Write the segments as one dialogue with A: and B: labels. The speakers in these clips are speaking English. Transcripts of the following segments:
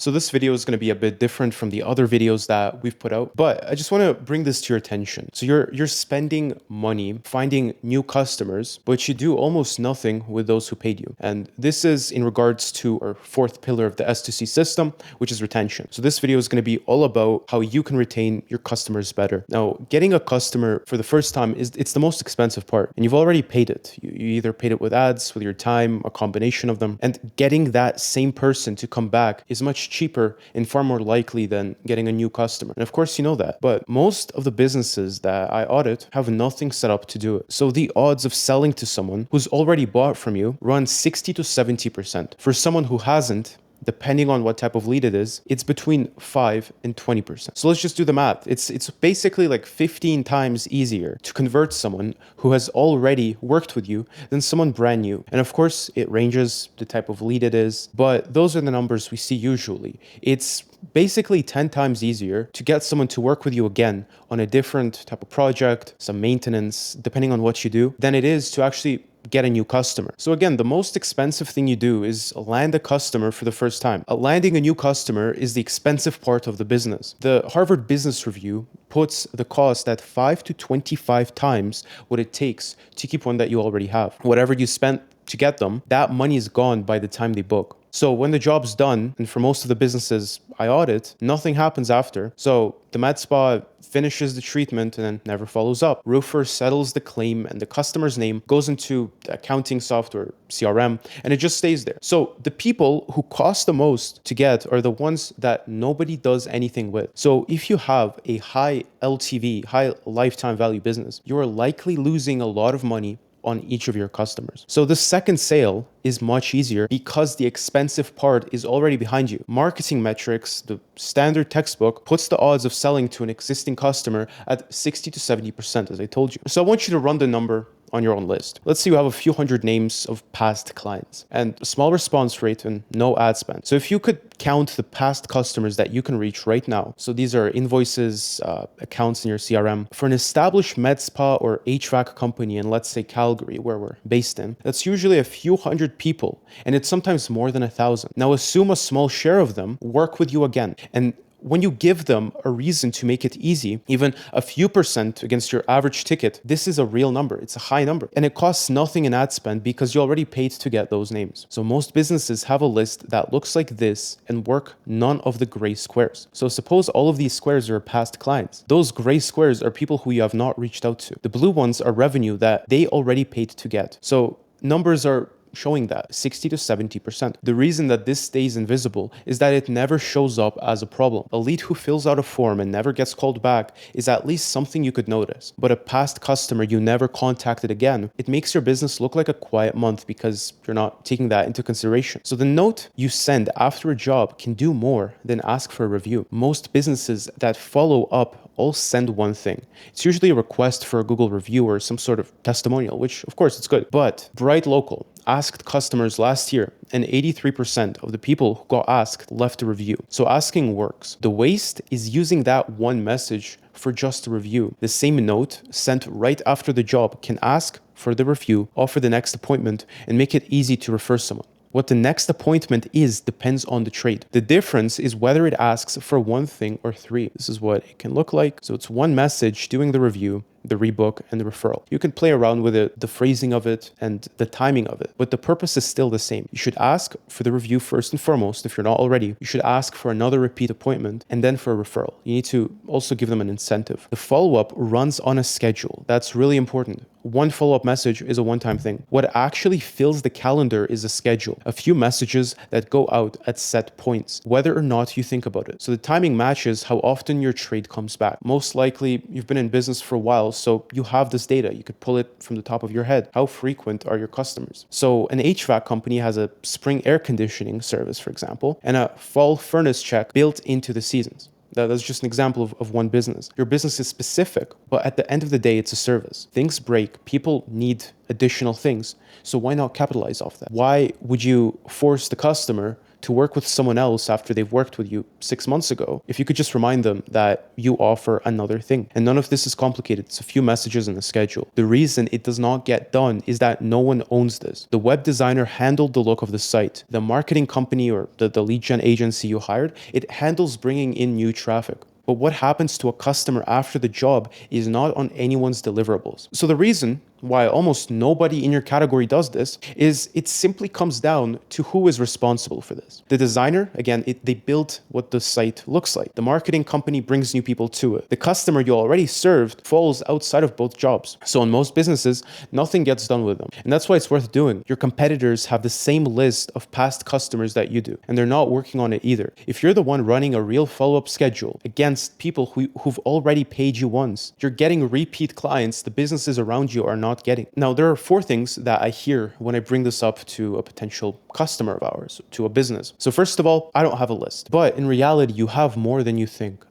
A: So this video is going to be a bit different from the other videos that we've put out, but I just want to bring this to your attention. So you're spending money finding new customers, but you do almost nothing with those who paid you. And this is in regards to our fourth pillar of the S2C system, which is retention. So this video is going to be all about how you can retain your customers better. Now, getting a customer for the first time it's the most expensive part, and you've already paid it. You either paid it with ads, with your time, a combination of them, and getting that same person to come back is much cheaper and far more likely than getting a new customer. And of course, you know that, but most of the businesses that I audit have nothing set up to do it. So the odds of selling to someone who's already bought from you run 60 to 70%. For someone who hasn't, depending on what type of lead it is, it's between 5 and 20%. So let's just do the math. It's basically like 15 times easier to convert someone who has already worked with you than someone brand new. And of course, it ranges the type of lead it is, but those are the numbers we see usually. It's basically 10 times easier to get someone to work with you again on a different type of project, some maintenance, depending on what you do, than it is to actually get a new customer. So again, the most expensive thing you do is land a customer for the first time. Landing a new customer is the expensive part of the business. The Harvard Business Review puts the cost at 5 to 25 times what it takes to keep one that you already have. Whatever you spent to get them, that money is gone by the time they book. So when the job's done, and for most of the businesses I audit, nothing happens after. So the med spa finishes the treatment and then never follows up. Roofer settles the claim and the customer's name goes into the accounting software, CRM, and it just stays there. So the people who cost the most to get are the ones that nobody does anything with. So if you have a high LTV, high lifetime value business, you're likely losing a lot of money on each of your customers. So the second sale is much easier because the expensive part is already behind you. Marketing Metrics, the standard textbook, puts the odds of selling to an existing customer at 60 to 70%, as I told you. So I want you to run the number on your own list. Let's say you have a few hundred names of past clients and a small response rate and no ad spend. So if you could count the past customers that you can reach right now, so these are invoices, accounts in your CRM, for an established med spa or HVAC company in, let's say, Calgary, where we're based in, that's usually a few hundred people, and it's sometimes more than 1,000. Now assume a small share of them work with you again, and when you give them a reason to make it easy, even a few percent against your average ticket, this is a real number. It's a high number. And it costs nothing in ad spend because you already paid to get those names. So most businesses have a list that looks like this and work none of the gray squares. So suppose all of these squares are past clients. Those gray squares are people who you have not reached out to. The blue ones are revenue that they already paid to get. So numbers are showing that 60 to 70%. The reason that this stays invisible is that it never shows up as a problem. A lead who fills out a form and never gets called back is at least something you could notice. But a past customer you never contacted again, it makes your business look like a quiet month because you're not taking that into consideration. So the note you send after a job can do more than ask for a review. Most businesses that follow up all send one thing. It's usually a request for a Google review or some sort of testimonial, which of course it's good. But Bright Local asked customers last year, and 83% of the people who got asked left a review. So asking works. The waste is using that one message for just a review. The same note sent right after the job can ask for the review, offer the next appointment, and make it easy to refer someone. What the next appointment is depends on the trade. The difference is whether it asks for one thing or three. This is what it can look like. So it's one message doing the review, the rebook, and the referral. You can play around with it, the phrasing of it, and the timing of it, but the purpose is still the same. You should ask for the review first and foremost. If you're not already, you should ask for another repeat appointment and then for a referral. You need to also give them an incentive. The follow-up runs on a schedule. That's really important. One follow-up message is a one-time thing. What actually fills the calendar is a schedule, a few messages that go out at set points, whether or not you think about it. So the timing matches how often your trade comes back. Most likely, you've been in business for a while, so you have this data. You could pull it from the top of your head. How frequent are your customers? So an HVAC company has a spring air conditioning service, for example, and a fall furnace check built into the seasons. That's just an example of one business. Your business is specific, but at the end of the day, it's a service. Things break. People need additional things. So why not capitalize off that? Why would you force the customer to work with someone else after they've worked with you 6 months ago, if you could just remind them that you offer another thing. And none of this is complicated. It's a few messages in a schedule. The reason it does not get done is that no one owns this. The web designer handled the look of the site. The marketing company or the lead gen agency you hired, it handles bringing in new traffic. But what happens to a customer after the job is not on anyone's deliverables. So the reason why almost nobody in your category does this is it simply comes down to who is responsible for this. The designer, again, they build what the site looks like. The marketing company brings new people to it. The customer you already served falls outside of both jobs. So in most businesses, nothing gets done with them. And that's why it's worth doing. Your competitors have the same list of past customers that you do, and they're not working on it either. If you're the one running a real follow-up schedule against people who've already paid you once, you're getting repeat clients the businesses around you are not getting. Now, there are 4 things that I hear when I bring this up to a potential customer of ours, to a business. So first of all, I don't have a list, but in reality, you have more than you think.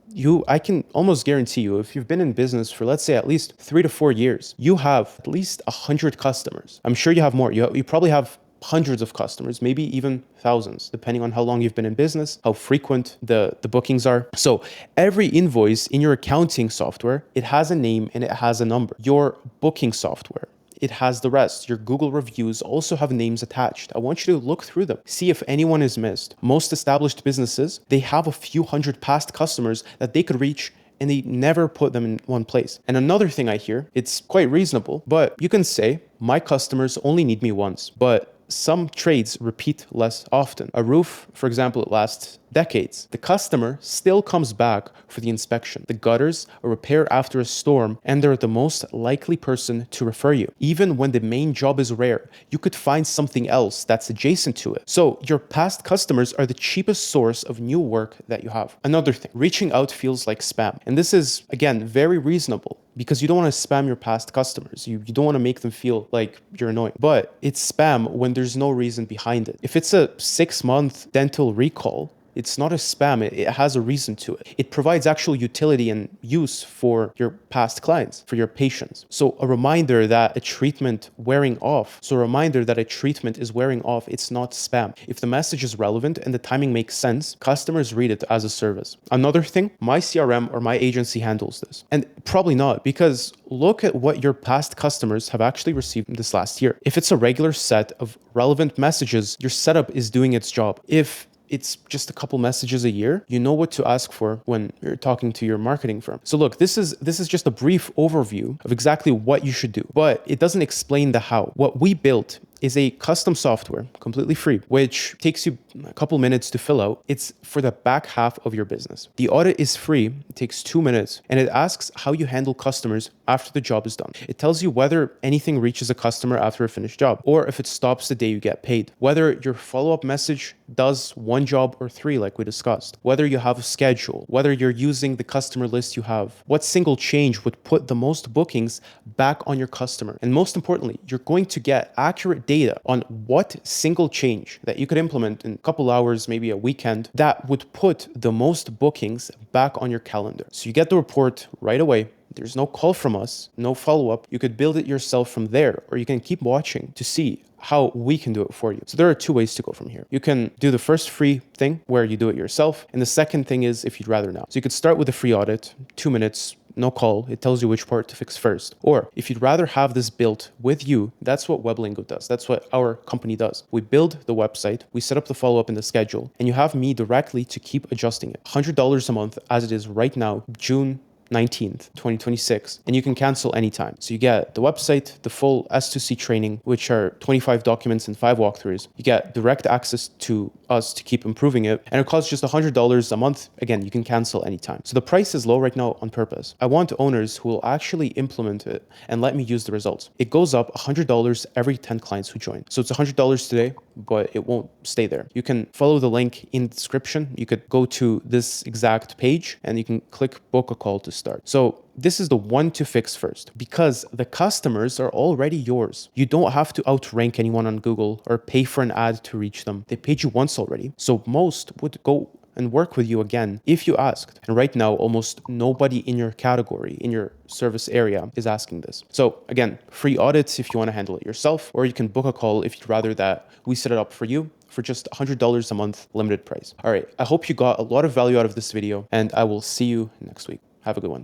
A: I can almost guarantee you, if you've been in business for, let's say, at least 3 to 4 years, you have at least 100 customers. I'm sure you have more. You probably have hundreds of customers, maybe even thousands, depending on how long you've been in business, how frequent the bookings are. So every invoice in your accounting software, it has a name and it has a number. Your booking software, it has the rest. Your Google reviews also have names attached. I want you to look through them, see if anyone is missed. Most established businesses, they have a few hundred past customers that they could reach, and they never put them in one place. And another thing I hear, it's quite reasonable, but you can say, my customers only need me once, but some trades repeat less often. A roof, for example, it lasts decades. The customer still comes back for the inspection. The gutters, a repair after a storm, and they're the most likely person to refer you. Even when the main job is rare, you could find something else that's adjacent to it. So your past customers are the cheapest source of new work that you have. Another thing, reaching out feels like spam. And this is, again, very reasonable, because you don't want to spam your past customers. You don't want to make them feel like you're annoying. But it's spam when there's no reason behind it. If it's a 6-month dental recall, it's not a spam. It has a reason to it. It provides actual utility and use for your past clients, for your patients. So a reminder that a treatment wearing off. So a reminder that a treatment is wearing off. It's not spam. If the message is relevant and the timing makes sense, customers read it as a service. Another thing, my CRM or my agency handles this. And probably not, because look at what your past customers have actually received this last year. If it's a regular set of relevant messages, your setup is doing its job. If it's just a couple messages a year, you know what to ask for when you're talking to your marketing firm. So look, this is just a brief overview of exactly what you should do, but it doesn't explain the how. What we built is a custom software, completely free, which takes you a couple minutes to fill out. It's for the back half of your business. The audit is free. It takes 2 minutes, and it asks how you handle customers after the job is done. It tells you whether anything reaches a customer after a finished job, or if it stops the day you get paid, whether your follow-up message does 1 job or 3, like we discussed, whether you have a schedule, whether you're using the customer list you have, what single change would put the most bookings back on your customer. And most importantly, you're going to get accurate data on what single change that you could implement in a couple hours, maybe a weekend, that would put the most bookings back on your calendar. So you get the report right away. There's no call from us, no follow-up. You could build it yourself from there, or you can keep watching to see how we can do it for you. So there are 2 ways to go from here. You can do the first free thing where you do it yourself. And the second thing is if you'd rather not. So you could start with a free audit, 2 minutes, no call. It tells you which part to fix first. Or if you'd rather have this built with you, that's what Weblingo does. That's what our company does. We build the website, we set up the follow-up in the schedule, and you have me directly to keep adjusting it. $100 a month as it is right now, June 19th, 2026, and you can cancel anytime. So you get the website, the full S2C training, which are 25 documents and 5 walkthroughs. You get direct access to us to keep improving it, and it costs just $100 a month. Again, you can cancel anytime. So the price is low right now on purpose. I want owners who will actually implement it and let me use the results. It goes up $100 every 10 clients who join. So it's $100 today, but it won't stay there. You can follow the link in the description. You could go to this exact page and you can click book a call to start. So this is the one to fix first, because the customers are already yours. You don't have to outrank anyone on Google or pay for an ad to reach them. They paid you once already. So most would go and work with you again if you asked. And right now, almost nobody in your category, in your service area is asking this. So again, free audits if you want to handle it yourself, or you can book a call if you'd rather that we set it up for you for just $100 a month, limited price. All right, I hope you got a lot of value out of this video, and I will see you next week. Have a good one.